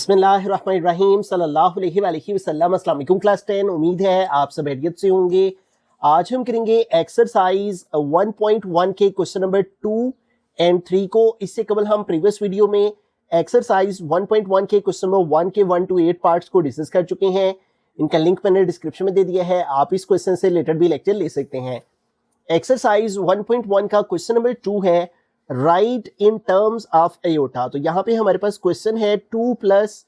बिस्मिल्लाहिर्रहमानिर्रहीम सल्लल्लाहु अलैहि वसल्लम। अस्सलाम वालेकुम क्लास 10। उम्मीद है आप सब खैरियत से होंगे। आज हम करेंगे एक्सरसाइज 1.1 के क्वेश्चन नंबर 2 एंड 3 को। इससे कबल हम प्रीवियस वीडियो में एक्सरसाइज 1.1 के क्वेश्चन नंबर 1 के 1 to 8 पार्ट्स को डिस्कस कर चुके हैं। इनका लिंक मैंने डिस्क्रिप्शन में दे दिया है, आप इस क्वेश्चन से रिलेटेड भी लेक्चर ले सकते हैं। एक्सरसाइज 1.1 का क्वेश्चन नंबर 2 है write in terms of iota. तो यहाँ पे हमारे पास क्वेश्चन है 2 प्लस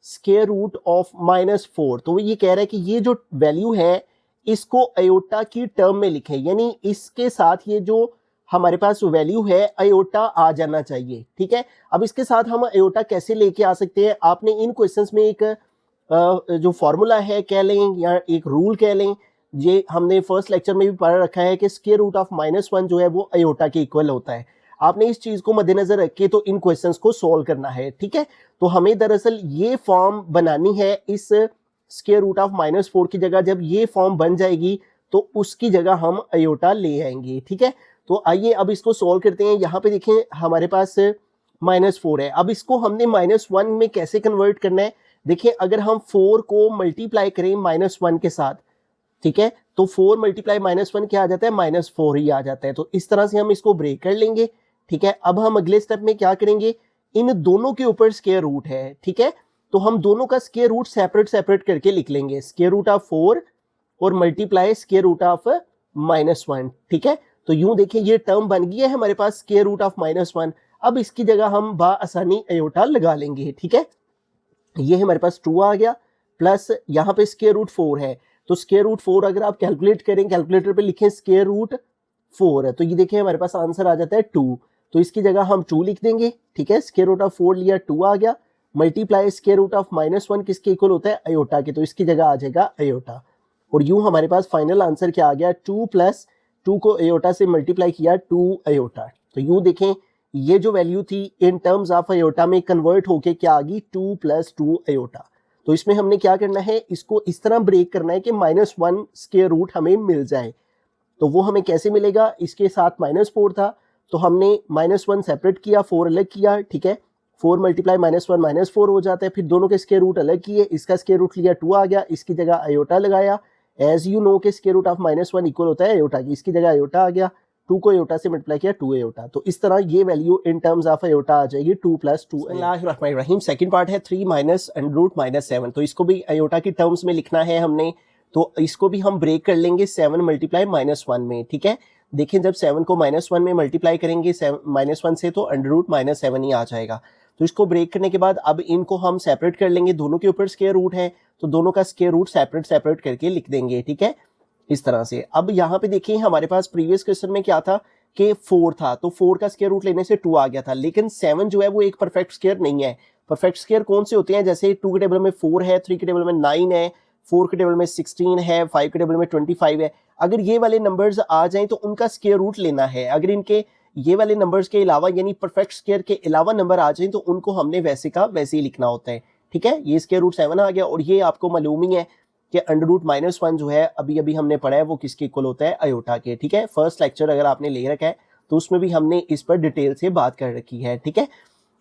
स्क्वायर रूट ऑफ -4। तो ये कह रहा है कि ये जो वैल्यू है इसको अयोटा की टर्म में लिखें, यानी इसके साथ ये जो हमारे पास वैल्यू है अयोटा आ जाना चाहिए। ठीक है, अब इसके साथ हम अयोटा कैसे लेके आ सकते हैं? आपने इन क्वेश्चंस में एक जो फॉर्मूला है कह लें या एक रूल कह लें, ये हमने फर्स्ट लेक्चर में भी पढ़ रखा है कि स्क्वायर रूट ऑफ -1 जो है वो अयोटा के इक्वल होता है। आपने इस चीज को मद्देनजर रख के तो इन क्वेश्चंस को सॉल्व करना है। ठीक है, तो हमें दरअसल ये फॉर्म बनानी है इस स्क्वायर रूट ऑफ -4 की जगह। जब ये फॉर्म बन जाएगी तो उसकी जगह हम अयोटा ले आएंगे। ठीक है, तो आइए अब इसको सॉल्व करते हैं। यहाँ पे देखें हमारे पास -4 है। अब इसको हमने -1 में कैसे कन्वर्ट करना है? देखिए, अगर हम 4 को मल्टीप्लाई करें -1 के साथ, ठीक है, तो 4 मल्टीप्लाई -1 क्या आ जाता है? -4 ही आ जाता है। तो इस तरह से हम इसको ब्रेक कर लेंगे। ठीक है, अब हम अगले स्टेप में क्या करेंगे? इन दोनों के ऊपर स्क्वायर रूट है। ठीक है, तो हम दोनों का स्क्वायर रूट सेपरेट सेपरेट करके लिख लेंगे, स्क्वायर रूट ऑफ 4 और मल्टीप्लाई स्क्वायर रूट ऑफ -1। ठीक है, तो यूं देखिए ये टर्म बन गई है हमारे पास स्क्वायर रूट ऑफ -1। अब इसकी जगह हम बाआसानी अयोटा लगा लेंगे। ठीक है, ये हमारे पास 2 आ गया, प्लस यहाँ पे स्क्वायर रूट 4 है। तो स्क्वायर रूट 4 अगर आप कैलकुलेट करें, कैलकुलेटर पे लिखें स्क्वायर रूट 4 है, तो ये देखिए हमारे पास आंसर आ जाता है 2। तो इसकी जगह हम 2 लिख देंगे। ठीक है, स्क्वायर रूट ऑफ 4 लिया, 2 आ गया, मल्टीप्लाई स्क्वायर रूट ऑफ -1 किसके इक्वल होता है? अयोटा के। तो इसकी जगह आ जाएगा अयोटा। और यूं हमारे पास फाइनल आंसर क्या आ गया? 2 प्लस 2 को अयोटा से मल्टीप्लाई किया, 2 अयोटा। तो यूं देखें ये जो वैल्यू थी इन टर्म्स ऑफ अयोटा में कन्वर्ट होके क्या आ गई? 2 + 2 अयोटा। तो इसमें हमने क्या करना है? इसको इस तरह ब्रेक करना है कि -1 स्क्वायर रूट हमें मिल जाए। तो वो हमें कैसे मिलेगा? इसके साथ -4 था तो हमने -1 सेपरेट किया, 4 अलग किया। ठीक है, 4 मल्टीप्लाई -1 -4 हो जाता है। फिर दोनों के स्क्वायर रूट अलग किए, इसका स्क्वायर रूट लिया, 2 आ गया, इसकी जगह अयोटा लगाया। एज यू नो के स्क्वायर रूट ऑफ -1 इक्वल होता है अयोटा की, इसकी जगह अयोटा आ गया, 2 को अयोटा से मल्टीप्लाई किया, 2 अयोटा। तो इस तरह ये value in terms of iota आ जाएगी 2 + 2 बिस्मिल्लाहिर्रहमानिर्रहीम। सेकंड पार्ट है 3 - √-7। तो इसको भी अयोटा की टर्म्स में लिखना है हमने, तो इसको भी हम ब्रेक कर लेंगे 7 मल्टीप्लाई -1 में। ठीक है, देखें जब 7 को -1 में मल्टीप्लाई करेंगे -1 से तो √-7 ही आ जाएगा। तो इसको ब्रेक करने के बाद अब इनको हम सेपरेट कर लेंगे, दोनों के ऊपर स्क्वायर रूट है तो दोनों का स्क्वायर रूट सेपरेट सेपरेट करके लिख देंगे। ठीक है, इस तरह से। अब यहाँ पे देखिए हमारे पास प्रीवियस क्वेश्चन में क्या था कि 4 था, तो 4 का स्क्वायर रूट लेने से 2 आ गया था, लेकिन 7 जो है वो एक परफेक्ट स्क्वायर नहीं है। परफेक्ट स्क्वायर कौन से होते हैं? जैसे 2 के टेबल में 4 है, 3 के टेबल में 9 है, 4 के टेबल में 16 है, 5 के टेबल में 25 है। अगर ये वाले नंबर्स आ जाएं तो उनका स्क्वायर रूट लेना है। अगर इनके ये वाले नंबर्स के अलावा यानी परफेक्ट स्क्वायर के अलावा नंबर आ जाएं तो उनको हमने वैसे का वैसे ही लिखना होता है। ठीक है, ये स्क्वायर रूट 7 आ गया। और ये आपको मालूम ही है कि √-1 जो है अभी अभी हमने पढ़ा है वो किसके इक्वल होता है? अयोटा के। ठीक है, फर्स्ट लेक्चर अगर आपने ले रखा है तो उसमें भी हमने इस पर डिटेल से बात कर रखी है। ठीक है,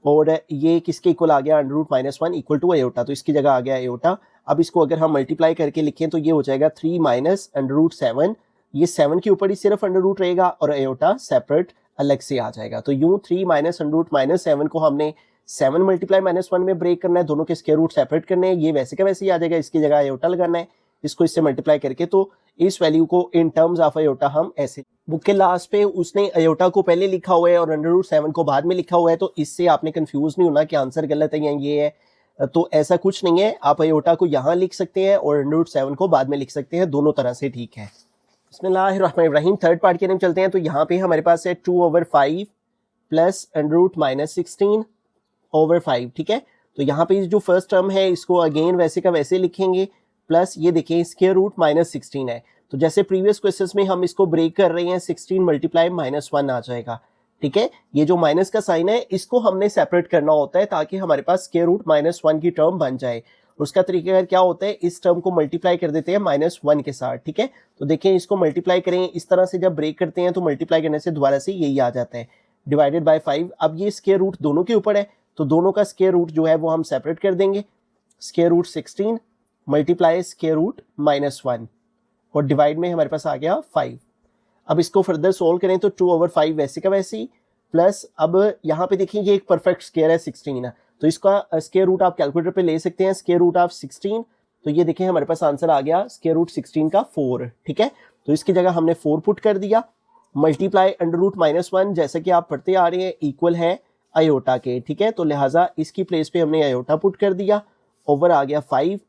और ये किसके इक्वल आ गया? √-1 इक्वल टू अयोटा। तो इसकी जगह आ गया अयोटा। अब इसको अगर हम मल्टीप्लाई करके लिखें तो ये हो जाएगा 3 - √7। ये 7 के ऊपर ही सिर्फ अंडर रूट रहेगा और अयोटा सेपरेट अलग से आ जाएगा। तो यूं 3 - √-7 को हमने 7 मल्टीप्लाई -1 में ब्रेक करना है, दोनों के स्क्वायर रूट सेपरेट करने हैं, ये वैसे का वैसे ही आ जाएगा, इसकी जगह अयोटा लगाना है, इसको इससे मल्टीप्लाई करके। तो इस वैल्यू को इन टर्म्स ऑफ अयोटा हम ऐसे, बुक के लास्ट पे उसने अयोटा को पहले लिखा हुआ है और √7 को बाद में लिखा हुआ है, तो इससे आपने कंफ्यूज नहीं होना कि आंसर गलत है या ये है। तो ऐसा कुछ नहीं है, आप अयोटा को यहाँ लिख सकते हैं और √7 को बाद में लिख सकते हैं, दोनों तरह से ठीक है। बिस्मिल्लाहिर्रहमानिर्रहीम। थर्ड पार्ट की तरफ चलते हैं। तो यहाँ पे हमारे पास है 2/5 प्लस √-16/5। ठीक है, तो यहाँ पे जो फर्स्ट टर्म है इसको अगेन वैसे का वैसे लिखेंगे, प्लस ये देखें स्क्वायर रूट -16 है। तो जैसे प्रीवियस क्वेश्चंस में हम इसको ब्रेक कर रहे हैं, 16 मल्टीप्लाई -1 आ जाएगा। ठीक है, ये जो माइनस का साइन है इसको हमने सेपरेट करना होता है ताकि हमारे पास स्क्वायर रूट -1 की टर्म बन जाए। उसका तरीका क्या होता है? इस टर्म को मल्टीप्लाई कर देते हैं -1 के साथ। ठीक है, तो देखें इसको मल्टीप्लाई करें, इस तरह से जब ब्रेक करते हैं तो मल्टीप्लाई करने से दोबारा से यही आ जाता है, डिवाइडेड बाय 5। अब ये स्क्वायर रूट दोनों के ऊपर है तो दोनों का स्क्वायर रूट जो है वो हम सेपरेट कर देंगे। Square root 16 multiply square root -1 और डिवाइड में हमारे पास आ गया 5। अब इसको फर्दर सोल्व करें तो 2/5 वैसे का वैसी प्लस, अब यहाँ पे देखिए ये एक परफेक्ट स्क्वायर है 16 है, तो इसका स्क्वायर रूट आप कैलकुलेटर पे ले सकते हैं। स्क्वायर रूट ऑफ 16, तो ये देखें हमारे पास आंसर आ गया स्क्वायर रूट 16 का 4। ठीक है, तो इसकी जगह हमने 4 पुट कर दिया। मल्टीप्लाई अंडर रूट -1 जैसे कि आप पढ़ते आ रहे हैं इक्वल है आयोटा के। ठीक है, तो लिहाजा इसकी प्लेस पे हमने आयोटा पुट कर दिया, ओवर आ गया 5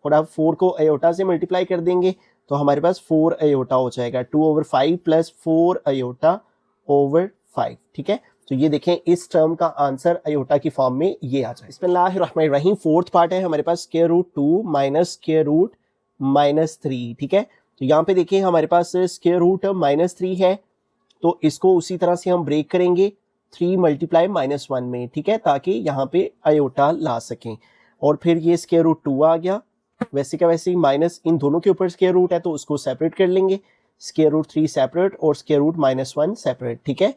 और अब 4 को आयोटा से मल्टीप्लाई कर देंगे तो हमारे पास 4 आयोटा हो जाएगा। 2/5 प्लस 4 आयोटा ओवर 5। ठीक है, तो ये देखें इस टर्म का आंसर आयोटा की फॉर्म में ये आ जाए। बिस्मिल्लाहिर्रहमानिर्रहीम। फोर्थ पार्ट है हमारे पास square root 2 minus square root -3। ठीक है, तो यहाँ पे देखिए हमारे पास स्क्वायर रूट -3 है, तो इसको उसी तरह से हम ब्रेक करेंगे 3 मल्टीप्लाई -1 में। ठीक है, ताकि यहाँ पे आयोटा ला सकें। और फिर ये स्क्वायर रूट 2 आ गया, वैसे का वैसे ही माइनस इन दोनों के ऊपर स्क्वायर रूट है तो उसको सेपरेट कर लेंगे। स्क्वायर रूट 3 सेपरेट और स्क्वायर रूट -1 सेपरेट। ठीक है,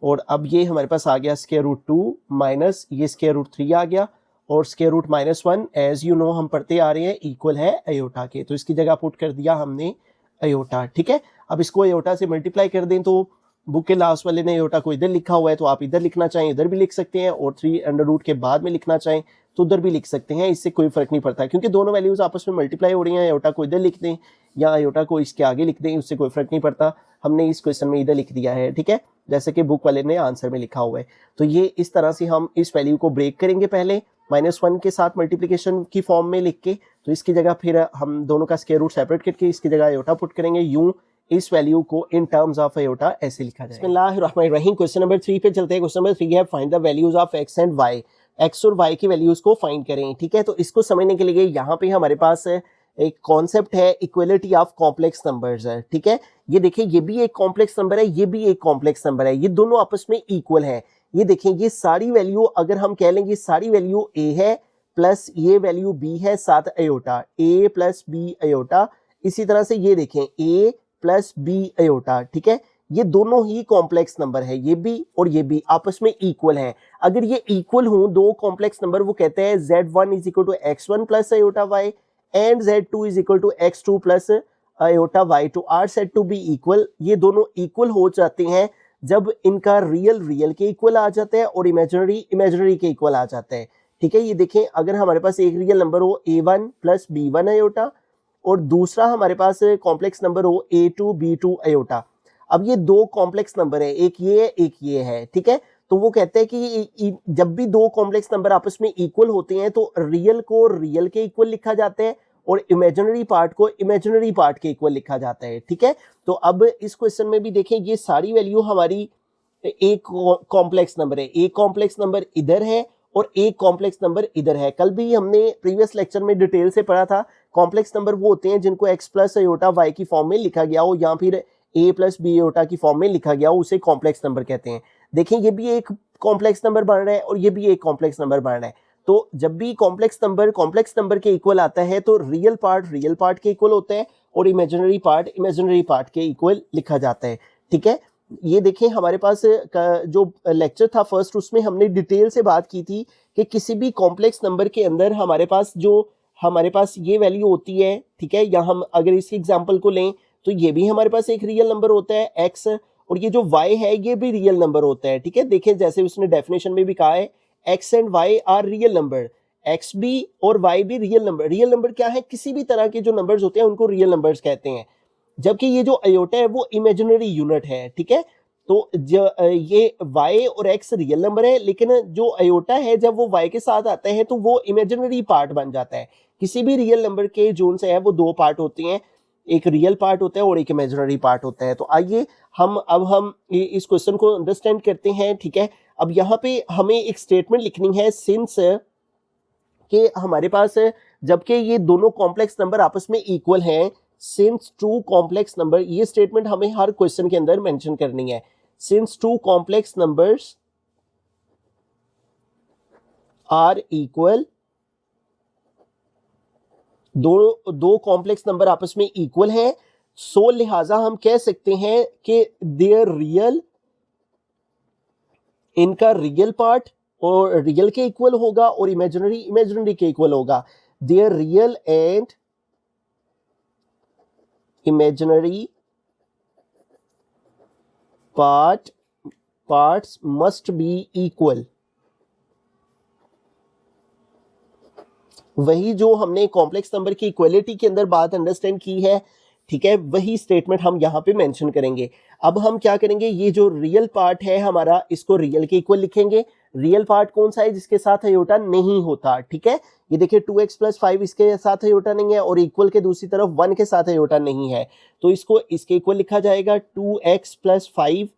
और अब ये हमारे पास आ गया स्क्वायर रूट 2 माइनस ये स्क्वायर रूट 3 आ गया और square root -1 as you know हम पढ़ते आ रहे हैं इक्वल है आयोटा के, तो इसकी जगह पुट कर दिया हमने आयोटा। ठीक है, अब इसको आयोटा से मल्टीप्लाई कर दें तो बुक के लास्ट वाले ने आयोटा को इधर लिखा हुआ है तो आप इधर लिखना चाहें इधर भी लिख सकते हैं, और 3 अंडर रूट के बाद में लिखना चाहें तो उधर भी लिख सकते हैं, इससे कोई फर्क नहीं पड़ता क्योंकि दोनों वैल्यूज आपस में मल्टीप्लाई हो रही हैं। आयोटा को इधर लिख दें या आयोटा को इसके आगे लिख दें, उससे कोई फर्क नहीं पड़ता। हमने इस क्वेश्चन में इधर लिख दिया है। ठीक है, जैसे कि बुक वाले ने आंसर में लिखा हुआ है। तो ये इस तरह से हम इस वैल्यू को ब्रेक करेंगे, पहले -1 के साथ मल्टीप्लिकेशन की फॉर्म में लिख के, तो इसकी जगह फिर हम दोनों का स्क्वायर रूट सेपरेट करके इसकी जगह आयोटा पुट करेंगे। यूं इस वैल्यू को इन टर्म्स ऑफ आयोटा ऐसे लिखा जाए। बिस्मिल्लाहिर्रहमानिर्रहीम। क्वेश्चन नंबर 3 पे चलते हैं। क्वेश्चन नंबर 3 है find the values of x and y। x और y की वैल्यूज को फाइंड करें। ठीक है, तो इसको समझने के लिए यहाँ पे हमारे पास एक कॉन्सेप्ट है इक्वलिटी ऑफ कॉम्प्लेक्स नंबर्स है। ठीक है, ये देखिए ये भी एक कॉम्प्लेक्स नंबर है, ये भी एक कॉम्प्लेक्स नंबर है, ये दोनों आपस में इक्वल है। ये देखें ये सारी वैल्यू अगर हम कह लेंगे सारी वैल्यू a है प्लस ये वैल्यू b है साथ iota, a plus b iota. इसी तरह से ये देखें a प्लस b आयोटा। ठीक है, ये दोनों ही कॉम्प्लेक्स नंबर है, ये भी और ये भी आपस में इक्वल है। अगर ये इक्वल हों दो कॉम्प्लेक्स नंबर, वो कहते हैं z1 is equal to x1 plus iota y and z2 is equal to x2 plus iota y two are said to be equal. ये दोनों इक्वल हो जाते हैं जब इनका रियल रियल के इक्वल आ जाता है और इमेजिनरी इमेजिनरी के इक्वल आ जाता है। ठीक है, ये देखें अगर हमारे पास एक रियल नंबर हो a1 प्लस b1 आयोटा और दूसरा हमारे पास कॉम्प्लेक्स नंबर हो a2 b2 आयोटा। अब ये दो कॉम्प्लेक्स नंबर है, एक ये है एक ये है। ठीक है, तो वो कहते हैं कि जब भी दो कॉम्प्लेक्स नंबर आपस में इक्वल होते हैं तो रियल को रियल के इक्वल लिखा जाता है और इमेजिनरी पार्ट को इमेजिनरी पार्ट के इक्वल लिखा जाता है। ठीक है, तो अब इस क्वेश्चन में भी देखें ये सारी वैल्यू हमारी एक कॉम्प्लेक्स नंबर है, एक कॉम्प्लेक्स नंबर इधर है और एक कॉम्प्लेक्स नंबर इधर है। कल भी हमने प्रीवियस लेक्चर में डिटेल से पढ़ा था कॉम्प्लेक्स नंबर वो होते हैं जिनको x प्लस आयोटा y की फॉर्म में लिखा गया हो या फिर a प्लस b आयोटा की फॉर्म में लिखा गया हो, उसे कॉम्प्लेक्स नंबर कहते हैं। देखें ये भी एक कॉम्प्लेक्स नंबर बन रहा है और ये भी एक कॉम्प्लेक्स नंबर बन रहा है। तो जब भी कॉम्प्लेक्स नंबर के इक्वल आता है तो रियल पार्ट के इक्वल होता है और इमेजिनरी पार्ट के इक्वल लिखा जाता है। ठीक है, ये देखें हमारे पास जो लेक्चर था फर्स्ट, उसमें हमने डिटेल से बात की थी कि किसी भी कॉम्प्लेक्स नंबर के अंदर हमारे पास ये वैल्यू होती है। ठीक है, या हम अगर इस एग्जांपल को लें तो ये भी हमारे पास एक रियल नंबर होता है x, और ये जो y है ये भी रियल नंबर होता है। ठीक है, देखें जैसे उसने डेफिनेशन में भी कहा है x and y are real number, x भी और y भी रियल नंबर। रियल नंबर क्या है? किसी भी तरह के जो नंबर्स होते हैं उनको रियल नंबर्स कहते हैं, जबकि ये जो आयोटा है वो इमेजिनरी यूनिट है। ठीक है, तो ये y और x रियल नंबर है, लेकिन जो आयोटा है जब वो y के साथ आता है तो वो इमेजिनरी पार्ट बन जाता है। किसी भी रियल नंबर के जोन से है वो दो पार्ट होते हैं, एक रियल पार्ट होता है और एक इमेजिनरी पार्ट होता है। तो आइए हम इस क्वेश्चन को अंडरस्टैंड करते हैं। ठीक है, अब यहाँ पे हमें एक स्टेटमेंट लिखनी है सिंस के हमारे पास जबकि ये दोनों कॉम्प्लेक्स नंबर आपस में इक्वल हैं, सिंस टू कॉम्प्लेक्स नंबर, ये स्टेटमेंट हमें हर क्वेश्चन के अंदर मेंशन करनी है। Since two complex numbers are equal, दो कॉम्प्लेक्स नंबर आपस में इक्वल है, सो लिहाजा हम कह सकते हैं कि देयर रियल, इनका रियल पार्ट और रियल के इक्वल होगा और इमेजिनरी इमेजिनरी के इक्वल होगा। There real and imaginary parts must be equal. वही जो हमने कॉम्प्लेक्स नंबर की इक्वलिटी के अंदर बात अंडरस्टैंड की है, ठीक है, वही स्टेटमेंट हम यहाँ पे मेंशन करेंगे। अब हम क्या करेंगे, ये जो रियल पार्ट है हमारा, इसको रियल के इक्वल लिखेंगे। रियल पार्ट कौन सा है, जिसके साथ आयोटा नहीं होता, ठीक है। ये देखिए 2x + 5 इसके साथ आयोटा नहीं है और इक्वल के दूसरी तरफ 1 के साथ आयोटा नहीं है, तो इसको इसके इक्वल लिखा जाएगा। 2x + 5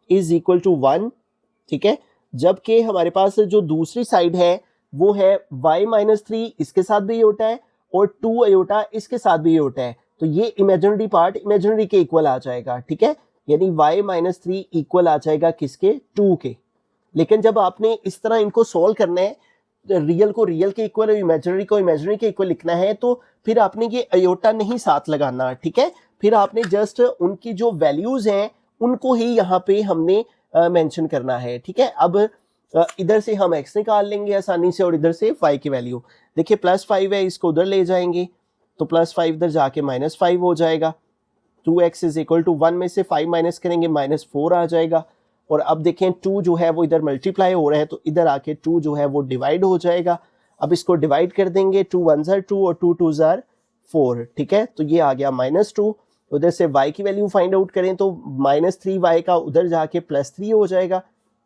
= 1, ठीक है। जबकि हमारे पास जो दूसरी साइड है वो है y - 3, इसके साथ भी आयोटा है और 2 आयोटा इसके साथ भी आयोटा है, तो ये इमेजिनरी पार्ट इमेजिनरी के इक्वल आ जाएगा, ठीक है। यानी y - 3 इक्वल आ जाएगा किसके, 2 के। लेकिन जब आपने इस तरह इनको सोल्व करना है, रियल को रियल के इक्वल और इमेजिनरी को इमेजिनरी के इक्वल लिखना है, तो फिर आपने ये आयोटा नहीं साथ लगाना, ठीक है। फिर आपने जस्ट उनकी जो वैल्यूज हैं उनको ही यहाँ पे हमने मेंशन करना है, ठीक है। अब इधर से हम x निकाल लेंगे आसानी से और इधर से y की वैल्यू। देखिए +5 है, इसको उधर ले जाएंगे तो +5 इधर जाके -5 हो जाएगा। 2x = 1 में से 5 माइनस करेंगे -4 आ जाएगा। और अब देखें 2 जो है वो इधर मल्टीप्लाई हो रहा है, तो इधर आके 2 जो है वो डिवाइड हो जाएगा। अब इसको डिवाइड कर देंगे, 2 1 ज़ार 2 और 2 2 ज़ार 4, ठीक है। तो ये आ गया -2। उधर से y की वैल्यू फाइंड आउट करें तो -3y का उधर जाके +3 हो जाएगा।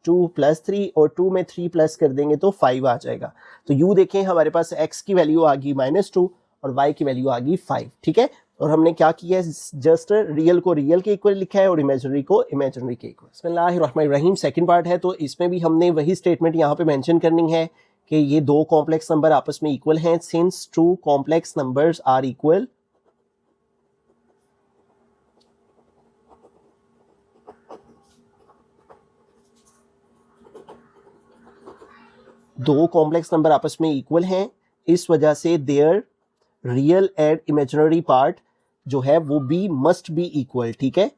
2 + 3 और 2 में 3 प्लस कर देंगे तो 5 आ जाएगा। तो यूँ देखें हमारे पास x की वैल्यू आ गई -2 और y की वैल्यू आ गई 5, ठीक है। और हमने क्या किया है, जस्ट रियल को रियल के इक्वल लिखा है और इमेजिनरी को इमेजिनरी के इक्वल। बिस्मिल्लाहिर्रहमानिर्रहीम, सेकंड पार्ट है, तो इसमें भी हमने वही स्टेटमेंट यहाँ पे मेंशन करनी है कि ये दो कॉम्प्लेक्स नंबर आपस में इक्वल हैं। Since 2 complex numbers are equal, दो कॉम्प्लेक्स नंबर आपस में इक्वल हैं, इस वजह से their real and imaginary part जो है वो भी मस्ट बी इक्वल, ठीक है।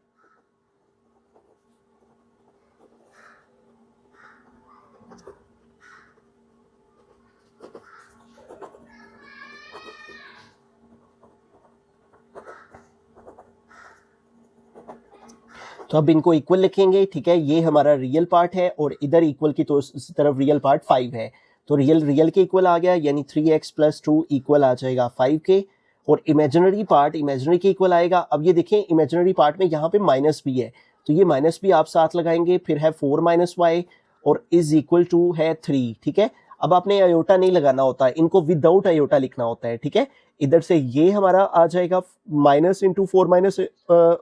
तो अब इनको इक्वल लिखेंगे, ठीक है। ये हमारा रियल पार्ट है और इधर इक्वल की तो उस तरफ रियल पार्ट 5 है, तो रियल रियल के इक्वल आ गया, यानी 3x + 2 इक्वल आ जाएगा 5 के। और इमेजिनरी पार्ट इमेजिनरी के इक्वल आएगा। अब ये देखें इमेजिनरी पार्ट में यहाँ पे माइनस भी है, तो ये माइनस भी आप साथ लगाएंगे, फिर है 4 - y और = है 3, ठीक है। अब आपने आयोटा नहीं लगाना होता, इनको विदाउट आयोटा लिखना होता है, ठीक है। इधर से ये हमारा आ जाएगा -4 -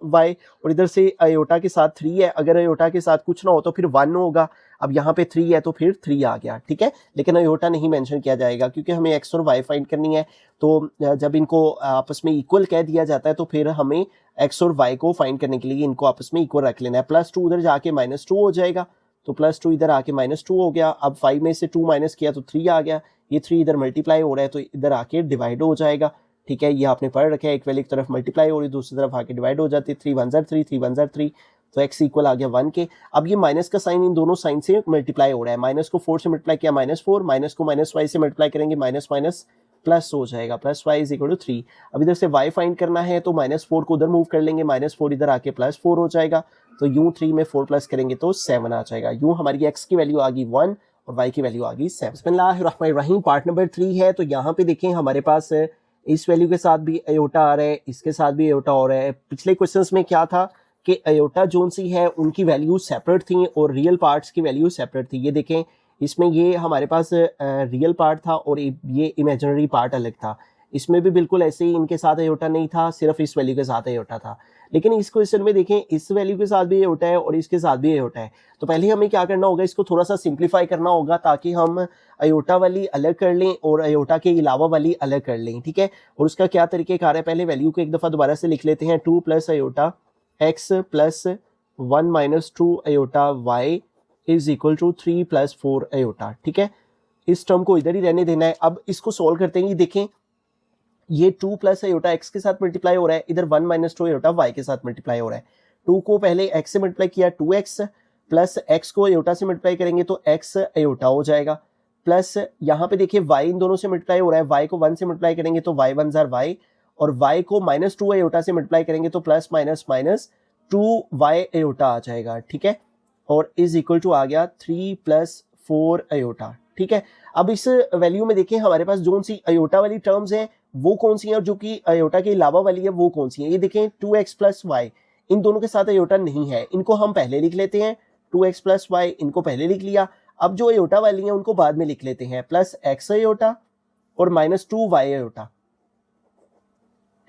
y और इधर से आयोटा के साथ 3 है, अगर आयोटा के साथ कुछ ना हो तो फिर 1 होगा। अब यहाँ पे 3 है तो फिर 3 आ गया, ठीक है। लेकिन आयोटा नहीं मेंशन किया जाएगा क्योंकि हमें x और y फाइंड करनी है, तो जब इनको आपस में इक्वल कह दिया जाता है तो फिर हमें x और y को फाइंड करने के लिए इनको आपस में इक्वल रख लेना है। +2 उधर जाके -2 हो जाएगा, तो +2 इधर आके -2 हो गया। अब 5 में से 2 माइनस किया तो 3 आ गया, ये 3 इधर मल्टीप्लाई हो रहा है तो इधर आके डिवाइड हो जाएगा, ठीक है। ये आपने पढ़ रखा है, एक वैल्यू की तरफ मल्टीप्लाई हो रही है, दूसरी तरफ आके डिवाइड हो जाती है। 3 1 ज़ार 3 3 1 ज़ार 3, तो x इक्वल आ गया 1 के। अब ये माइनस का साइन इन दोनों साइन से मल्टीप्लाई हो रहा है, माइनस को 4 से मल्टीप्लाई किया -4, माइनस को -y से मल्टीप्लाई करेंगे माइनस माइनस प्लस हो जाएगा, +y = 3। अब इधर से y फाइंड करना है तो -4 को उधर मूव कर लेंगे, -4 इधर आके +4 हो जाएगा, तो यूं 3 में 4 प्लस करेंगे तो 7 आ जाएगा। यूं हमारी x की वैल्यू आ गई 1 और y की वैल्यू आ गई 7। बिस्मिल्लाहिर्रहमानिर्रहीम, पार्ट नंबर 3 है, तो यहाँ पे देखें हमारे पास इस वैल्यू के साथ भी आयोटा आ रहा है, इसके साथ भी आयोटा हो रहा है। पिछले क्वेश्चंस में क्या था कि आयोटा जोन सी है उनकी वैल्यू सेपरेट थी और रियल पार्ट्स की वैल्यू सेपरेट थी। ये देखें इसमें ये हमारे पास रियल पार्ट था और ये इमेजिनरी पार्ट अलग था। इसमें भी बिल्कुल ऐसे ही इनके साथ आयोटा नहीं था, सिर्फ इस वैल्यू के साथ आयोटा था। लेकिन इस क्वेश्चन में देखें इस वैल्यू के साथ भी आयोटा है और इसके साथ भी आयोटा है, तो पहले हमें क्या करना होगा, इसको थोड़ा सा सिंप्लीफाई करना होगा ताकि हम आयोटा वाली अलग कर लें और आयोटा के अलावा वाली अलग कर लें, ठीक है। और उसका क्या तरीक़ेकार है, पहले वैल्यू को एक दफ़ा दोबारा से लिख लेते हैं। 2 + iota x + 1 - 2 iota y = 3 + 4 iota, ठीक है। इस टर्म को इधर ही रहने देना है। अब इसको सोल्व करते हैं, देखें ये 2 + आयोटा x के साथ मल्टीप्लाई हो रहा है, इधर 1 - 2 आयोटा y के साथ मल्टीप्लाई हो रहा है। 2 को पहले x से मल्टीप्लाई किया 2x, प्लस एक्स को अयोटा से मल्टीप्लाई करेंगे तो एक्स अयोटा हो जाएगा, प्लस यहाँ पे देखिए वाई इन दोनों से मल्टीप्लाई हो रहा है, वाई को 1 से मल्टीप्लाई करेंगे तो वाई 1 जार वाई, और वाई को -2 अयोटा से मल्टीप्लाई करेंगे तो plus minus minus 2y iota आ जाएगा, ठीक है, और इज इक्वल टू आ गया 3 + 4 अयोटा, ठीक है। अब इस वैल्यू में देखिए हमारे पास जो सी अयोटा वाली टर्म्स हैं वो कौन सी है और जो कि अयोटा के अलावा वाली है वो कौन सी है। ये देखें 2x + y, इन दोनों के साथ अयोटा नहीं है, इनको हम पहले लिख लेते हैं, 2x + y इनको पहले लिख लिया। अब जो अयोटा वाली है उनको बाद में लिख लेते हैं, प्लस x अयोटा और -2y अयोटा,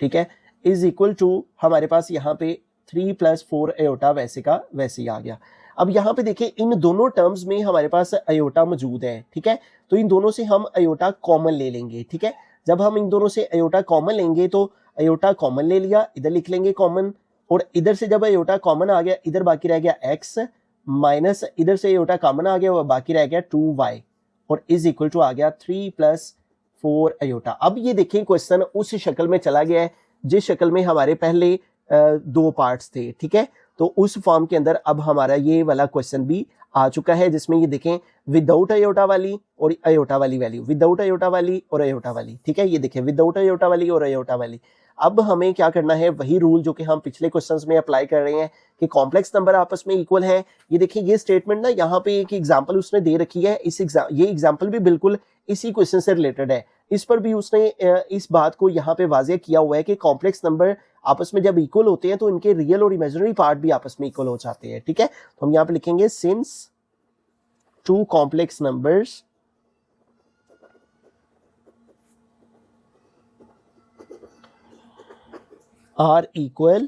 ठीक है, इज इक्वल टू हमारे पास यहाँ पे 3 + 4 अयोटा वैसे का वैसे ही आ गया। अब यहाँ पे देखिए इन दोनों टर्म्स में हमारे पास अयोटा मौजूद है, ठीक है, तो इन दोनों से हम अयोटा कॉमन ले लेंगे, ठीक है। जब हम इन दोनों से अयोटा कॉमन लेंगे तो अयोटा कॉमन ले लिया, इधर लिख लेंगे कॉमन, और इधर से जब अयोटा कॉमन आ गया इधर बाकी रह गया x माइनस इधर से अयोटा कॉमन आ गया, बाकी रह गया 2y, और इज इक्वल टू आ गया 3 + 4 अयोटा। अब ये देखें क्वेश्चन उस शक्ल में चला गया है जिस शक्ल में हमारे पहले दो पार्ट्स थे, ठीक है, तो उस फॉर्म के अंदर अब हमारा ये वाला क्वेश्चन भी आ चुका है जिसमें ये देखें विदाउट अयोटा वाली और अयोटा वाली वैल्यू, विदाउट अयोटा वाली और अयोटा वाली, ठीक है, ये देखें विदाउट अयोटा वाली और अयोटा वाली। अब हमें क्या करना है, वही रूल जो कि हम पिछले क्वेश्चंस में अप्लाई कर रहे हैं कि कॉम्प्लेक्स नंबर आपस में इक्वल है। ये देखिए ये स्टेटमेंट ना यहाँ पे एक एग्जांपल उसने दे रखी है, ये एग्जांपल भी बिल्कुल इसी क्वेश्चन से रिलेटेड है, इस पर भी उसने इस बात को यहाँ पे वाज़ेह किया हुआ है कि कॉम्प्लेक्स नंबर आपस में जब इक्वल होते हैं तो इनके रियल और इमेजिनरी पार्ट भी आपस में इक्वल हो जाते हैं, ठीक है। तो हम यहाँ पे लिखेंगे since 2 complex numbers are equal,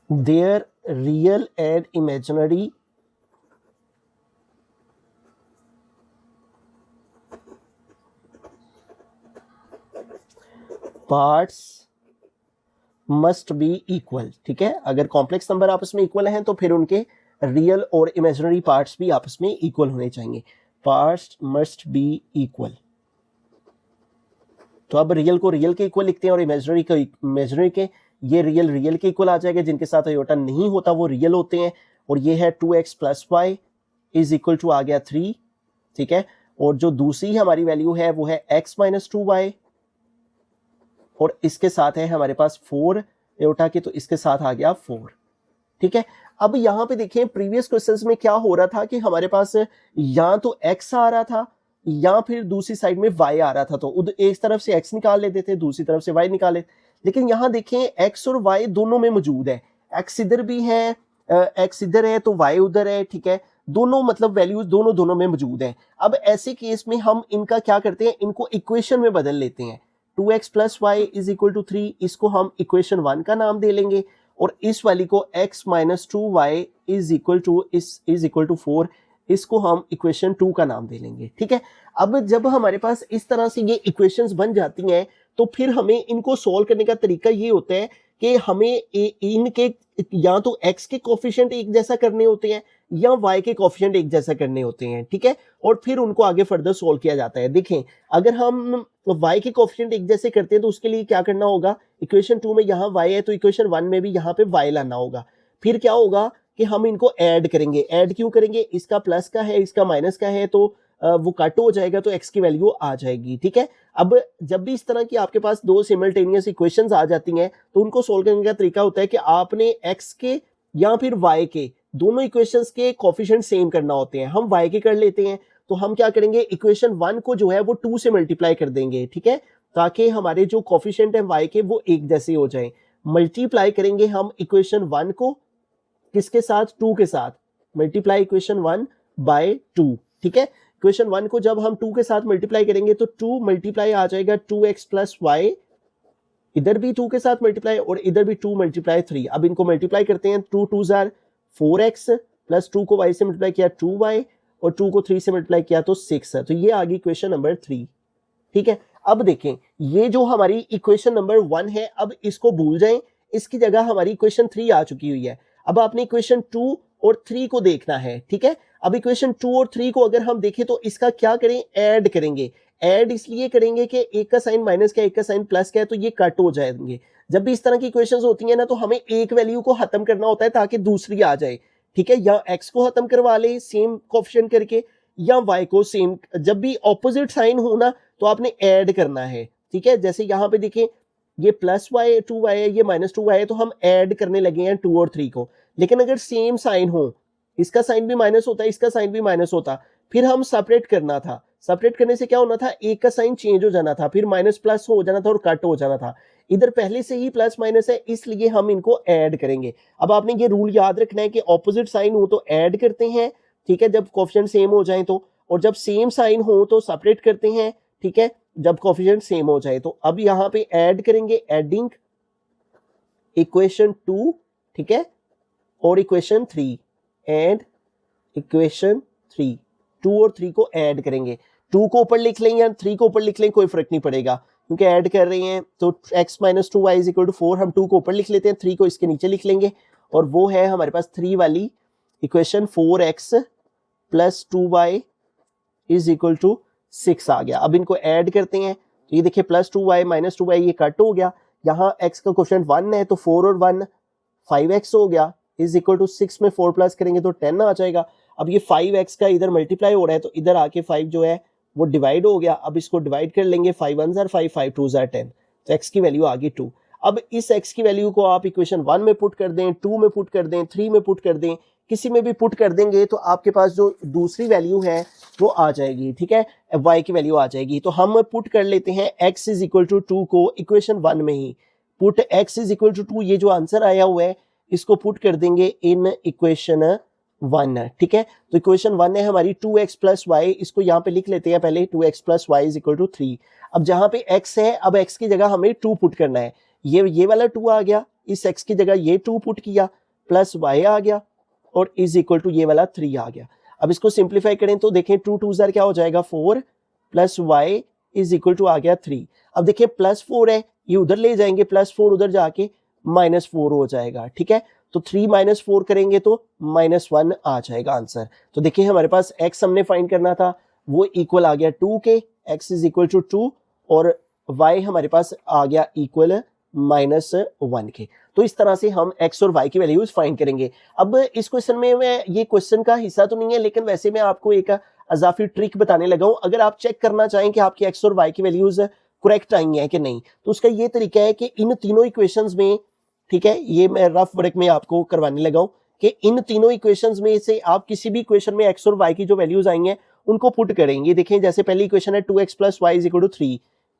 their real and imaginary parts must be equal, ठीक है। अगर कॉम्प्लेक्स नंबर आपस में इक्वल हैं तो फिर उनके रियल और इमेजिनरी पार्ट्स भी आपस में इक्वल होने चाहिए, पार्ट्स मस्ट बी इक्वल। तो अब रियल को रियल के इक्वल लिखते हैं और इमेजिनरी को इमेजिनरी के, ये रियल के इक्वल आ जाएगा, जिनके साथ अयोटा नहीं होता वो रियल होते हैं, और ये है 2x + y is equal to आ गया 3, ठीक है, और जो दूसरी हमारी वैल्यू है वो है x - 2y, और इसके साथ है हमारे पास 4 अयोटा के, तो इसके साथ आ गया 4, ठीक है। अब यहाँ पे देखें प्रीवियस क्वेश्चंस में क्या हो रहा था कि हमारे पास या तो x आ रहा था या फिर दूसरी साइड में y आ रहा था, तो एक तरफ से x निकाल लेते थे, दूसरी तरफ से y निकाल लेते, लेकिन यहाँ देखें x और y दोनों में मौजूद है, x इधर भी है, x इधर है तो y उधर है, ठीक है, दोनों मतलब वैल्यूज दोनों में मौजूद है। अब ऐसे केस में हम इनका क्या करते हैं, इनको इक्वेशन में बदल लेते हैं, 2x + y = 3, इसको हम इक्वेशन 1 का नाम दे लेंगे, और इस वाली को x - 2y = 4, इसको हम इक्वेशन 2 का नाम दे लेंगे, ठीक है। अब जब हमारे पास इस तरह से ये इक्वेशंस बन जाती हैं तो फिर हमें इनको सॉल्व करने का तरीका ये होता है कि हमें इनके या तो x के कोफिशिएंट एक जैसा करने होते हैं या y के कोफिशिएंट एक जैसा करने होते हैं, ठीक है, और फिर उनको आगे फर्दर सॉल्व किया जाता है। देखें अगर हम y के कोफिशिएंट एक जैसे करते हैं तो उसके लिए क्या करना होगा, इक्वेशन 2 में यहाँ y है तो इक्वेशन 1 में भी यहाँ पे y लाना होगा, फिर क्या होगा कि हम इनको ऐड करेंगे। ऐड क्यों करेंगे, इसका प्लस का है इसका माइनस का है तो वो कट हो जाएगा तो x की वैल्यू आ जाएगी, ठीक है। अब जब भी इस तरह की आपके पास दो सिमल्टेनियस इक्वेशंस आ जाती हैं तो उनको सोल्व करने का तरीका होता है कि आपने x के या फिर y के दोनों इक्वेशंस के कोफिशिएंट सेम करना होते हैं। हम y के कर लेते हैं तो हम क्या करेंगे, इक्वेशन 1 को जो है वो 2 से मल्टीप्लाई कर देंगे, ठीक है, ताकि हमारे जो कोफिशिएंट है y के वो एक जैसे हो जाए। मल्टीप्लाई करेंगे हम इक्वेशन 1 को किसके साथ, 2 के साथ, मल्टीप्लाई इक्वेशन 1 बाय 2, ठीक है। इक्वेशन 1 को जब हम 2 के साथ मल्टीप्लाई करेंगे तो 2 मल्टीप्लाई आ जाएगा 2x + y, इधर भी 2 के साथ मल्टीप्लाई और इधर भी 2 × 3। अब इनको मल्टीप्लाई करते हैं, 2 × 2 = 4x प्लस 2 को y से मल्टीप्लाई किया 2y और 2 को 3 से मल्टीप्लाई किया तो 6 है, तो ये आ गई इक्वेशन नंबर 3, ठीक है। अब देखें ये जो हमारी इक्वेशन नंबर 1 है, अब इसको भूल जाएं, इसकी जगह हमारी इक्वेशन 3 आ चुकी हुई है। अब आपने इक्वेशन 2 और 3 को देखना है, ठीक है। अब इक्वेशन 2 और 3 को अगर हम देखें तो इसका क्या करें, ऐड करेंगे। ऐड इसलिए करेंगे कि एक का साइन माइनस का एक का साइन प्लस का है तो ये कट हो जाएंगे। जब भी इस तरह की इक्वेशंस होती है ना तो हमें एक वैल्यू को खत्म करना होता है ताकि दूसरी आ जाए, ठीक है, या x को खत्म करवा ले सेम कोएफिशिएंट करके, या y को सेम। जब भी ऑपोजिट साइन हो ना तो आपने ऐड करना है, ठीक है। जैसे यहाँ पे देखें ये प्लस वाई 2y है, ये माइनस 2y है, तो हम ऐड करने लगे हैं 2 और 3 को। लेकिन अगर सेम साइन हो, इसका साइन भी माइनस होता है, इसका साइन भी माइनस होता, फिर हम सेपरेट करना था। सेपरेट करने से क्या होना था, एक का साइन चेंज हो जाना था, फिर माइनस प्लस हो जाना था और कट हो जाना था। इधर पहले से ही प्लस माइनस है इसलिए हम इनको ऐड करेंगे। अब आपने ये रूल याद रखना है कि ऑपोजिट साइन हो तो ऐड करते हैं, ठीक है, जब कोएफिशिएंट सेम हो जाए तो, और जब सेम साइन हो तो सेपरेट करते हैं, ठीक है, जब कोएफिशिएंट सेम हो जाए तो। अब यहाँ पे ऐड करेंगे, एडिंग इक्वेशन 2, ठीक है, और इक्वेशन 3, एंड इक्वेशन 3, 2 और 3 को ऐड करेंगे। 2 को ऊपर लिख लें या 3 को ऊपर लिख लें, कोई फर्क नहीं पड़ेगा क्योंकि ऐड कर रहे हैं। तो x minus 2y is equal to 4, हम 2 को ऊपर लिख लेते हैं, 3 को इसके नीचे लिख लेंगे, और वो है हमारे पास 3 वाली equation, 4x plus 2y is equal to 6 आ गया। अब इनको ऐड करते हैं तो ये देखिए प्लस 2y माइनस 2y ये कट हो गया, यहाँ x का कोएफिशिएंट 1 है तो 4 और 1 5x हो गया, इज इक्वल टू 6 में 4 प्लस करेंगे तो 10 आ जाएगा। अब ये 5x का इधर मल्टीप्लाई हो रहा है तो इधर आके 5 जो है वो डिवाइड हो गया। अब इसको डिवाइड कर लेंगे, 5 1 जार 5, 5 2 जार 10, तो x की वैल्यू आ गई 2। अब इस x की वैल्यू को आप इक्वेशन 1 में पुट कर दें, 2 में पुट कर दें, 3 में पुट कर दें, किसी में भी पुट कर देंगे तो आपके पास जो दूसरी वैल्यू है वो आ जाएगी, ठीक है, y की वैल्यू आ जाएगी। तो हम पुट कर लेते हैं x इज इक्वल टू 2 को इक्वेशन 1 में ही, put x is equal to 2, ये जो आंसर आया हुआ है इसको पुट कर देंगे इन इक्वेशन 1, ठीक है। तो इक्वेशन 1 है हमारी 2x प्लस वाई, इसको यहाँ पे लिख लेते हैं पहले, 2x plus y is equal to 3। अब जहाँ पे x है, अब x की जगह हमें 2 पुट करना है, ये वाला 2 आ गया, इस x की जगह ये 2 पुट किया, प्लस y आ गया, और इज इक्वल टू ये वाला 3 आ गया। अब इसको सिंप्लीफाई करें तो देखें 2 2 जार क्या हो जाएगा 4, plus y is equal to आ गया 3। अब देखिए प्लस 4 है, ये उधर ले जाएंगे, प्लस 4 उधर जाके माइनस 4 हो जाएगा, ठीक है। तो 3 माइनस 4 करेंगे तो -1 आ जाएगा आंसर। तो देखिए हमारे पास x हमने फाइंड करना था, वो इक्वल आ गया 2 के, x इज इक्वल टू 2, और y हमारे पास आ गया इक्वल -1 के। तो इस तरह से हम x और y की वैल्यूज फाइंड करेंगे। अब इस क्वेश्चन में मैं, ये क्वेश्चन का हिस्सा तो नहीं है लेकिन वैसे मैं आपको एक अजाफी ट्रिक बताने लगा हूं। अगर आप चेक करना चाहें कि आपकी x और y की वैल्यूज करेक्ट आई हैं कि नहीं, तो उसका ये तरीका है कि इन तीनों इक्वेशंस में, ठीक है, ये मैं रफ वर्क में आपको करवाने लगा हूं कि इन तीनों इक्वेशंस में से आप किसी भी इक्वेशन में x और y की जो वैल्यूज आई हैं उनको पुट करेंगे। देखें जैसे पहली इक्वेशन है 2x plus y is equal to 3,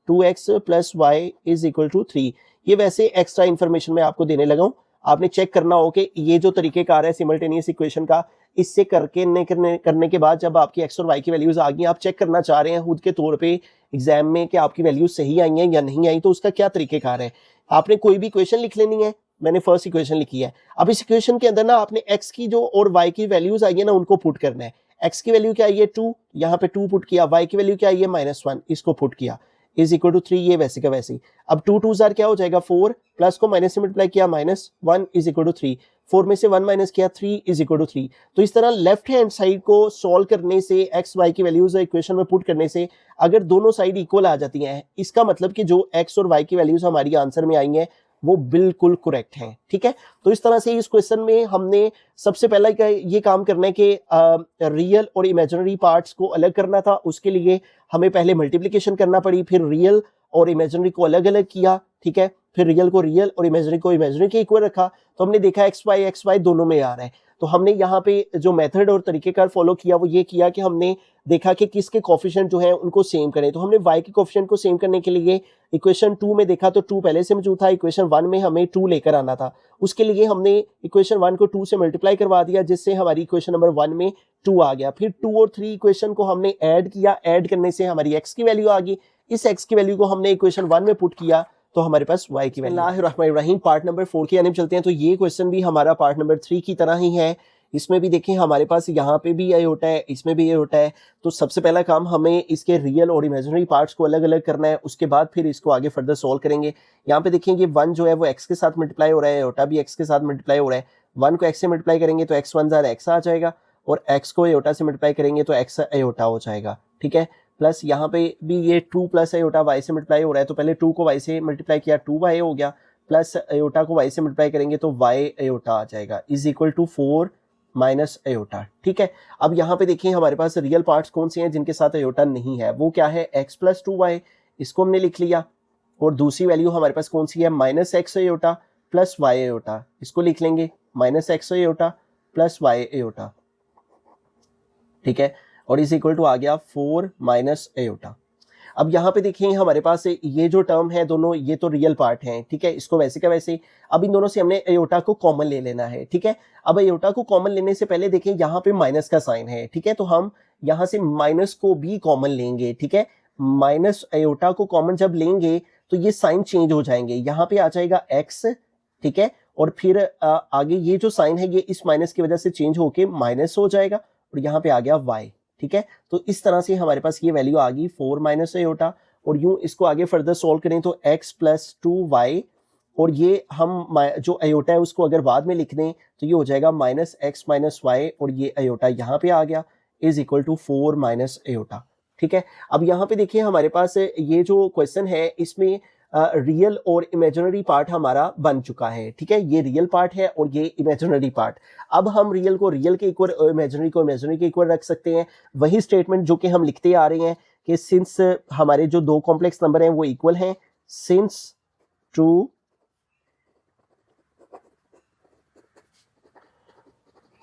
2x plus y is equal to 3। ये वैसे एक्स्ट्रा इन्फॉर्मेशन मैं आपको देने लगा हूं, आपने चेक करना हो कि ये जो तरीकेकार है सिमल्टेनियस इक्वेशन का, इससे करने के बाद जब आपकी x और y की वैल्यूज आ गई, आप चेक करना चाह रहे हैं खुद के तौर पे एग्जाम में कि आपकी वैल्यूज सही आई हैं या नहीं आई, तो उसका क्या तरीकेकार है। आपने कोई भी इक्वेशन लिख लेनी है, मैंने फर्स्ट इक्वेशन लिखी है। अब इस इक्वेशन के अंदर ना आपने x की जो और y की वैल्यूज आई है ना उनको पुट करना है। x की वैल्यू क्या आई है 2, यहाँ पे 2 पुट किया, y की वैल्यू क्या आई है -1, इसको पुट किया, इज इक्वल टू 3, ये वैसे का वैसे ही। अब 2 2 जार क्या हो जाएगा 4, प्लस को माइनस से मल्टीप्लाई किया, -1 इज इक्वल टू 3, 4 में से 1 माइनस किया, 3 इज इक्वल टू 3। तो इस तरह लेफ्ट हैंड साइड को सॉल्व करने से, x y की वैल्यूज इक्वेशन में पुट करने से अगर दोनों साइड इक्वल आ जाती हैं, इसका मतलब कि जो x और y की वैल्यूज हमारी आंसर में आई हैं वो बिल्कुल करेक्ट हैं, ठीक है। तो इस तरह से इस क्वेश्चन में हमने सबसे पहला ये काम करना है कि रियल और इमेजिनरी पार्ट्स को अलग करना था। उसके लिए हमें पहले मल्टीप्लिकेशन करना पड़ी, फिर रियल और इमेजिनरी को अलग अलग किया, ठीक है, फिर रियल को रियल और इमेजिनरी को इमेजिनरी के इक्वल रखा। तो हमने देखा एक्स वाई दोनों में आ रहा है। तो हमने यहाँ पे जो मेथड और तरीकेकार फॉलो किया वो ये किया कि हमने देखा कि किसके कोफिशिएंट जो है उनको सेम करें। तो हमने y के कोफिशिएंट को सेम करने के लिए इक्वेशन 2 में देखा तो 2 पहले से मौजूद था, इक्वेशन 1 में हमें 2 लेकर आना था। उसके लिए हमने इक्वेशन 1 को 2 से मल्टीप्लाई करवा दिया, जिससे हमारी इक्वेशन नंबर 1 में 2 आ गया। फिर 2 और 3 इक्वेशन को हमने ऐड किया, ऐड करने से हमारी x की वैल्यू आ गई। इस x की वैल्यू को हमने इक्वेशन 1 में पुट किया तो हमारे पास y की वैल्यू। बिस्मिल्लाहिर्रहमानिर्रहीम, पार्ट नंबर 4 की तरफ चलते हैं। तो ये क्वेश्चन भी हमारा पार्ट नंबर 3 की तरह ही है। इसमें भी देखें हमारे पास यहाँ पे भी ये होता है, इसमें भी ये होता है। तो सबसे पहला काम हमें इसके रियल और इमेजिनरी पार्ट्स को अलग अलग करना है, उसके बाद फिर इसको आगे फर्दर सॉल्व करेंगे। यहाँ पे देखें ये 1 जो है वो x के साथ मल्टीप्लाई हो रहा है, एयोटा भी x के साथ मल्टीप्लाई हो रहा है। 1 को x से मल्टीप्लाई करेंगे तो x1 जार x आ जाएगा, और x को एयोटा से मल्टीप्लाई करेंगे तो x एयोटा हो जाएगा, ठीक है। प्लस यहाँ पे भी ये 2 प्लस आयोटा वाई से मल्टीप्लाई हो रहा है, तो पहले 2 को वाई से मल्टीप्लाई किया 2y हो गया, प्लस आयोटा को वाई से मल्टीप्लाई करेंगे तो y आयोटा आ जाएगा is equal to 4 minus iota. ठीक है, अब यहाँ पे देखिए हमारे पास रियल पार्ट्स कौन से हैं जिनके साथ आयोटा नहीं है, वो क्या है x प्लस 2y, इसको हमने लिख लिया, और दूसरी वैल्यू हमारे पास कौन सी है minus x iota plus y iota, इसको लिख लेंगे minus x iota plus y iota. ठीक है, और इज इक्वल टू आ गया 4 माइनस आयोटा। अब यहाँ पे देखिए हमारे पास ये जो टर्म है दोनों, ये तो रियल पार्ट हैं। ठीक है, इसको वैसे का वैसे, अब इन दोनों से हमने आयोटा को कॉमन ले लेना है। ठीक है, अब आयोटा को कॉमन लेने से पहले देखें यहाँ पे माइनस का साइन है। ठीक है, तो हम यहाँ से माइनस को भी कॉमन लेंगे। ठीक है, माइनस आयोटा को कॉमन जब लेंगे तो ये साइन चेंज हो जाएंगे, यहाँ पे आ जाएगा एक्स। ठीक है, और फिर आगे ये जो साइन है ये इस माइनस की वजह से चेंज होके माइनस हो जाएगा, और यहाँ पे आ गया वाई। ठीक है, तो इस तरह से हमारे पास ये वैल्यू आ गई 4 माइनस आयोटा, और यूं इसको आगे फर्दर सॉल्व करें तो x प्लस 2y, और ये हम जो आयोटा है उसको अगर बाद में लिख दें तो ये हो जाएगा माइनस एक्स माइनस वाई, और ये आयोटा यहाँ पे आ गया is equal to 4 minus iota. ठीक है, अब यहाँ पे देखिए हमारे पास ये जो क्वेश्चन है इसमें रियल और इमेजिनरी पार्ट हमारा बन चुका है। ठीक है, ये रियल पार्ट है और ये इमेजिनरी पार्ट। अब हम रियल को रियल के इक्वल और इमेजिनरी को इमेजिनरी के इक्वल रख सकते हैं। वही स्टेटमेंट जो कि हम लिखते आ रहे हैं कि सिंस हमारे जो दो कॉम्प्लेक्स नंबर हैं वो इक्वल हैं, since two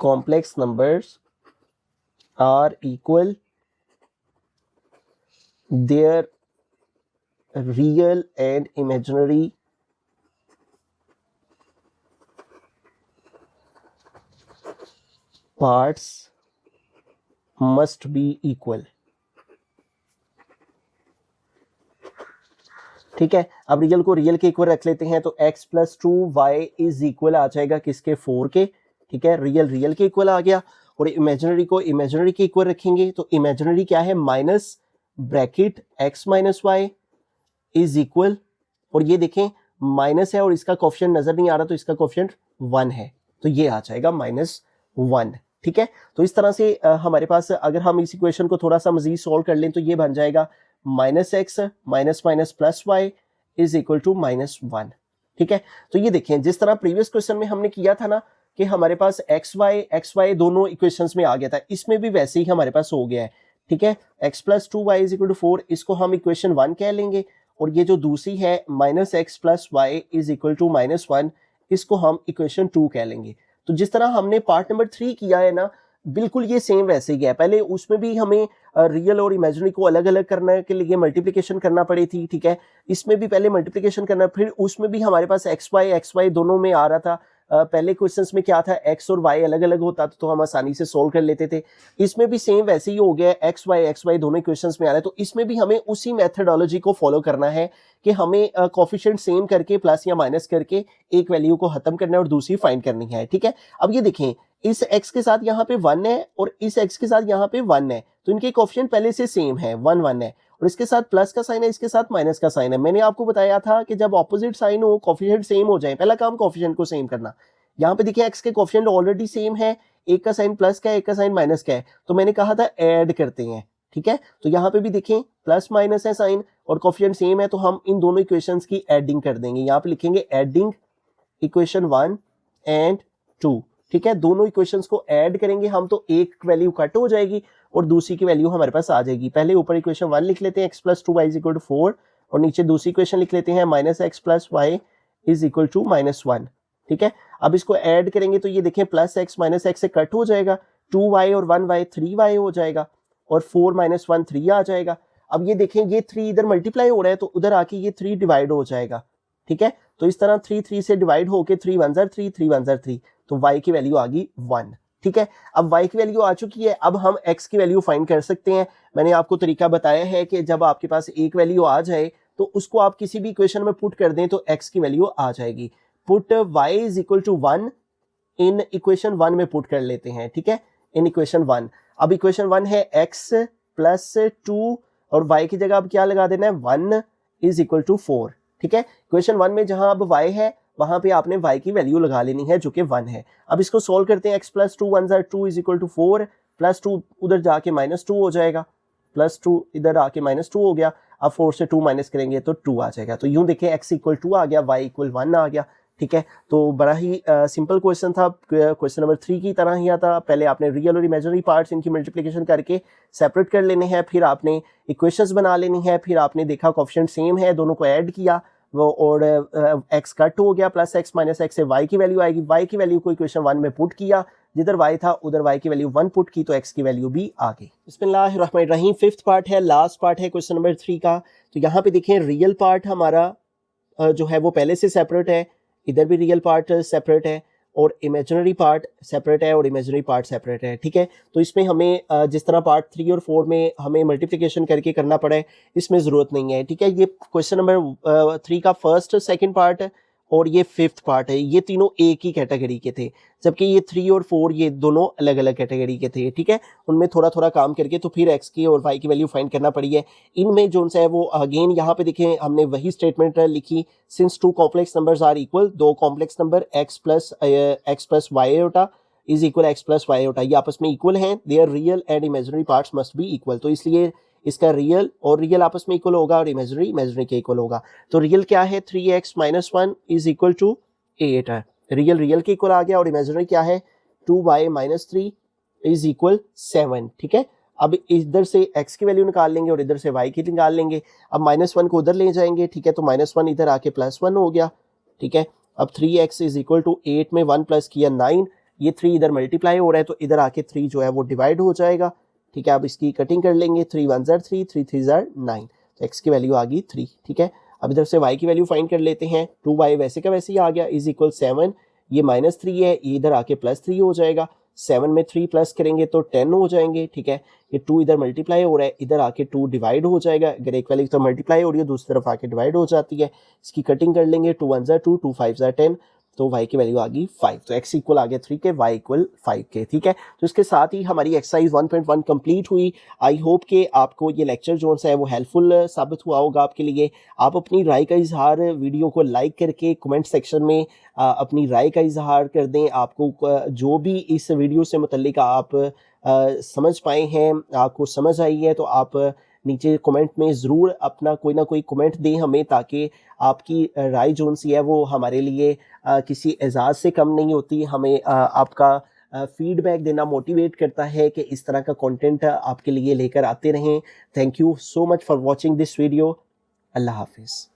complex numbers are equal, their real and imaginary parts must be equal। ठीक है, अब रियल को रियल के इक्वल रख लेते हैं तो x plus 2y is equal आ जाएगा किसके 4 के। ठीक है, रियल रियल के इक्वल आ गया, और इमेजिनरी को इमेजिनरी के इक्वल रखेंगे तो इमेजिनरी क्या है minus bracket x minus y is equal, और ये देखें माइनस है और इसका कोफिशिएंट नजर नहीं आ रहा तो इसका कोफिशिएंट 1 है, तो ये आ जाएगा -1। ठीक है, तो इस तरह से हमारे पास अगर हम इस इक्वेशन को थोड़ा सा मजीद सॉल्व कर लें तो ये बन जाएगा minus x minus minus plus y is equal to -1। ठीक है, तो ये देखें जिस तरह प्रीवियस क्वेश्चन में हमने किया था ना कि हमारे पास एक्स वाई दोनों इक्वेशंस में आ गया था, इसमें भी वैसे ही हमारे पास हो गया है। ठीक है, x plus 2y is equal to 4, इसको हम इक्वेशन 1 कह लेंगे, और ये जो दूसरी है minus x plus y is equal to -1, इसको हम इक्वेशन 2 कह लेंगे। तो जिस तरह हमने पार्ट नंबर 3 किया है ना, बिल्कुल ये सेम वैसे ही है। पहले उसमें भी हमें रियल और इमेजिनरी को अलग अलग करने के लिए मल्टीप्लिकेशन करना पड़ी थी। ठीक है, इसमें भी पहले मल्टीप्लिकेशन करना, फिर उसमें भी हमारे पास एक्स वाई दोनों में आ रहा था। पहले क्वेश्चंस में क्या था एक्स और वाई अलग अलग होता था तो हम आसानी से सोल्व कर लेते थे। इसमें भी सेम वैसे ही हो गया, एक्स वाई दोनों क्वेश्चंस में आ रहा है, तो इसमें भी हमें उसी मेथडोलॉजी को फॉलो करना है कि हमें कोफिशिएंट सेम करके प्लस या माइनस करके एक वैल्यू को खत्म करना है और दूसरी फाइंड करनी है। ठीक है, अब ये देखें इस x के साथ यहाँ पे 1 है और इस x के साथ यहाँ पे 1 है, तो इनके कोफिशिएंट पहले से सेम है, 1 है, और इसके साथ प्लस का साइन है, इसके साथ माइनस का साइन है। मैंने आपको बताया था कि जब ऑपोजिट साइन हो कोफिशिएंट सेम हो जाए, पहला काम कोफिशिएंट को सेम करना। यहाँ पे देखिए x के कोफिशिएंट ऑलरेडी सेम है, एक का साइन प्लस का है, एक का साइन माइनस का है, तो मैंने कहा था ऐड करते हैं। ठीक है, तो यहाँ पे भी देखें प्लस माइनस है साइन और कोफिशिएंट सेम है, तो हम इन दोनों इक्वेशंस की एडिंग कर देंगे। यहाँ पे लिखेंगे एडिंग इक्वेशन 1 एंड 2। ठीक है, दोनों इक्वेशंस को ऐड करेंगे हम तो एक वैल्यू कट हो जाएगी और दूसरी की वैल्यू हमारे पास आ जाएगी। पहले ऊपर इक्वेशन 1 लिख लेते हैं x plus 2y is equal to 4, और नीचे दूसरी इक्वेशन लिख लेते हैं minus x plus y is equal to -1। ठीक है, अब इसको ऐड करेंगे तो ये देखें प्लस एक्स माइनस एक्स से कट हो जाएगा, 2y और 1y 3y हो जाएगा, और 4 - 1 3 आ जाएगा। अब ये देखें ये 3 इधर मल्टीप्लाई हो रहा है तो उधर आके ये 3 डिवाइड हो जाएगा। ठीक है, तो इस तरह 3 से डिवाइड होके 3 1 3 3 1 3, तो y की वैल्यू आ गई 1। ठीक है, अब y की वैल्यू आ चुकी है, अब हम x की वैल्यू फाइंड कर सकते हैं। मैंने आपको तरीका बताया है कि जब आपके पास एक वैल्यू आ जाए तो उसको आप किसी भी इक्वेशन में पुट कर दें तो x की वैल्यू आ जाएगी। Put y is equal to 1 in equation 1 में पुट कर लेते हैं। ठीक है, इन इक्वेशन 1, अब इक्वेशन 1 है x प्लस 2 और y की जगह अब क्या लगा देना है 1 इज इक्वल टू 4। ठीक है, इक्वेशन 1 में जहां अब y है वहां पे आपने y की वैल्यू लगा लेनी है जो कि 1 है। अब इसको सोल्व करते हैं, x plus 2 1 2 is equal to 4, plus 2 उधर जाके -2 हो जाएगा, +2 इधर आके -2 हो गया। अब 4 से 2 माइनस करेंगे तो 2 आ जाएगा। तो यूँ देखें x इक्वल 2 आ गया, y इक्वल 1 आ गया। ठीक है, तो बड़ा ही सिंपल क्वेश्चन था, क्वेश्चन नंबर 3 की तरह ही आता। पहले आपने रियल और इमेजिनरी पार्ट्स इनकी मल्टीप्लिकेशन करके सेपरेट कर लेने हैं, फिर आपने इक्वेशंस बना लेनी है, फिर आपने देखा कोएफिशिएंट सेम है, दोनों को ऐड किया वो और x कट हो गया, प्लस x माइनस x से y की वैल्यू आएगी। y की वैल्यू को इक्वेशन 1 में पुट किया, जिधर y था उधर y की वैल्यू 1 पुट की तो x की वैल्यू भी आ गई। बिस्मिल्लाहिर्रहमानिर्रहीम। फिफ्थ पार्ट है, लास्ट पार्ट है क्वेश्चन नंबर 3 का। तो यहाँ पे देखें रियल पार्ट हमारा जो है वो पहले से सेपरेट है, इधर भी रियल पार्ट सेपरेट है और इमेजिनरी पार्ट सेपरेट है और इमेजिनरी पार्ट सेपरेट है। ठीक है, तो इसमें हमें जिस तरह पार्ट 3 और 4 में हमें मल्टीप्लिकेशन करके करना पड़े, इसमें ज़रूरत नहीं है। ठीक है, ये क्वेश्चन नंबर 3 का फर्स्ट सेकंड पार्ट है और ये फिफ्थ पार्ट है, ये तीनों एक ही कैटेगरी के थे, जबकि ये 3 और 4 ये दोनों अलग अलग कैटेगरी के थे। ठीक है, उनमें थोड़ा थोड़ा काम करके तो फिर x की और y की वैल्यू फाइंड करना पड़ी है। इनमें जो है वो अगेन यहाँ पे देखें हमने वही स्टेटमेंट लिखी, since 2 complex numbers are equal, 2 complex number x plus y iota is equal x plus y iota, ये आपस में इक्वल हैं, their real and imaginary parts must be equal. तो इसलिए इसका रियल और रियल आपस में इक्वल होगा और इमेजिनरी इमेजिनरी के इक्वल होगा। तो रियल क्या है, 3x minus 1 is equal to 8 है, रियल रियल के इक्वल आ गया। और इमेजिनरी क्या है, 2y माइनस 3 इज इक्वल 7। ठीक है, अब इधर से x की वैल्यू निकाल लेंगे और इधर से y की निकाल लेंगे। अब -1 को उधर ले जाएंगे। ठीक है, तो -1 इधर आके +1 हो गया। ठीक है, अब 3x इज इक्वल टू 8 में 1 प्लस किया 9, ये 3 इधर मल्टीप्लाई हो रहा है तो इधर आके 3 जो है वो डिवाइड हो जाएगा। ठीक है, अब इसकी कटिंग कर लेंगे, 3 1 ज़ार 3, 3 3 ज़ार 9, तो x की वैल्यू आ गई 3। ठीक है, अब इधर से y की वैल्यू फाइंड कर लेते हैं, 2y वैसे का वैसे ही आ गया इज इक्वल 7, ये -3 है, ये इधर आके +3 हो जाएगा, 7 में 3 प्लस करेंगे तो 10 हो जाएंगे। ठीक है, ये 2 इधर मल्टीप्लाई हो रहा है, इधर आके 2 डिवाइड हो जाएगा, अगर एक वैल्यू तो मल्टीप्लाई हो रही है दूसरी तरफ आके डिवाइड हो जाती है। इसकी कटिंग कर लेंगे, 2 1 ज़ार 2, 2 5 ज़ार 10, तो y की वैल्यू आ गई 5, तो x इक्वल आ गया 3 के, y इक्वल 5 के। ठीक है, तो इसके साथ ही हमारी एक्सरसाइज 1.1 कंप्लीट हुई। आई होप कि आपको ये लेक्चर जो है वो हेल्पफुल साबित हुआ होगा आपके लिए। आप अपनी राय का इजहार वीडियो को लाइक करके कमेंट सेक्शन में अपनी राय का इजहार कर दें। आपको जो भी इस वीडियो से मुतल्लिक आप समझ पाए हैं, आपको समझ आई है, तो आप नीचे कमेंट में ज़रूर अपना कोई ना कोई कमेंट दें हमें, ताकि आपकी राय जो सी है वो हमारे लिए किसी एजाज़ से कम नहीं होती। हमें आपका फीडबैक देना मोटिवेट करता है कि इस तरह का कंटेंट आपके लिए लेकर आते रहें। Thank you so much for watching this video. अल्लाह हाफिज़।